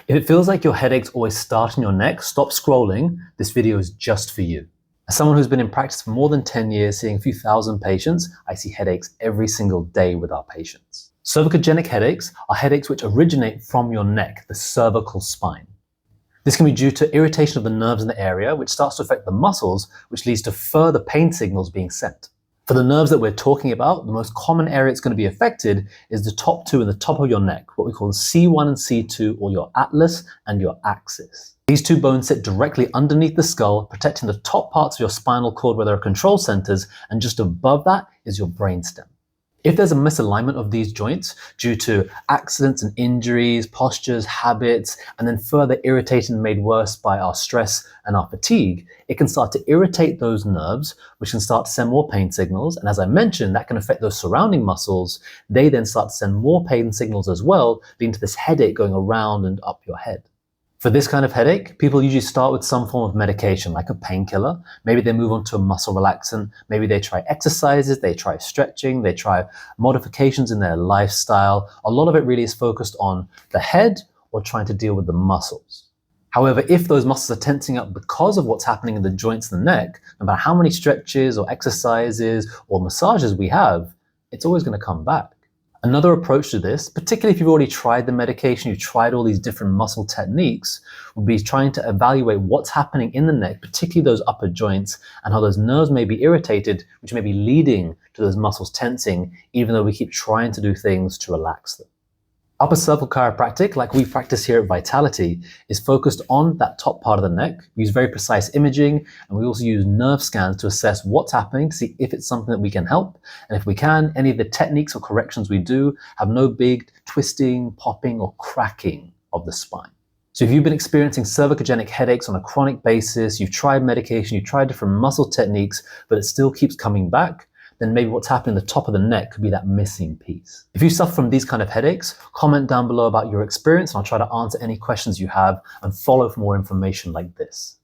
If it feels like your headaches always start in your neck, stop scrolling. This video is just for you. As someone who's been in practice for more than 10 years, seeing a few thousand patients, I see headaches every single day with our patients. Cervicogenic headaches are headaches which originate from your neck, the cervical spine. This can be due to irritation of the nerves in the area, which starts to affect the muscles, which leads to further pain signals being sent. For the nerves that we're talking about, the most common area it's going to be affected is the top two in the top of your neck, what we call C1 and C2, or your atlas and your axis. These two bones sit directly underneath the skull, protecting the top parts of your spinal cord where there are control centers, and just above that is your brainstem. If there's a misalignment of these joints due to accidents and injuries, postures, habits, and then further irritated and made worse by our stress and our fatigue, it can start to irritate those nerves, which can start to send more pain signals. And as I mentioned, that can affect those surrounding muscles. They then start to send more pain signals as well, leading to this headache going around and up your head. For this kind of headache, people usually start with some form of medication, like a painkiller. Maybe they move on to a muscle relaxant. Maybe they try exercises, they try stretching, they try modifications in their lifestyle. A lot of it really is focused on the head or trying to deal with the muscles. However, if those muscles are tensing up because of what's happening in the joints in the neck, no matter how many stretches or exercises or massages we have, it's always going to come back. Another approach to this, particularly if you've already tried the medication, you've tried all these different muscle techniques, would be trying to evaluate what's happening in the neck, particularly those upper joints, and how those nerves may be irritated, which may be leading to those muscles tensing, even though we keep trying to do things to relax them. Upper cervical chiropractic, like we practice here at Vitality, is focused on that top part of the neck. We use very precise imaging, and we also use nerve scans to assess what's happening, to see if it's something that we can help. And if we can, any of the techniques or corrections we do have no big twisting, popping, or cracking of the spine. So if you've been experiencing cervicogenic headaches on a chronic basis, you've tried medication, you've tried different muscle techniques, but it still keeps coming back, then maybe what's happening at the top of the neck could be that missing piece. If you suffer from these kind of headaches, comment down below about your experience and I'll try to answer any questions you have and follow for more information like this.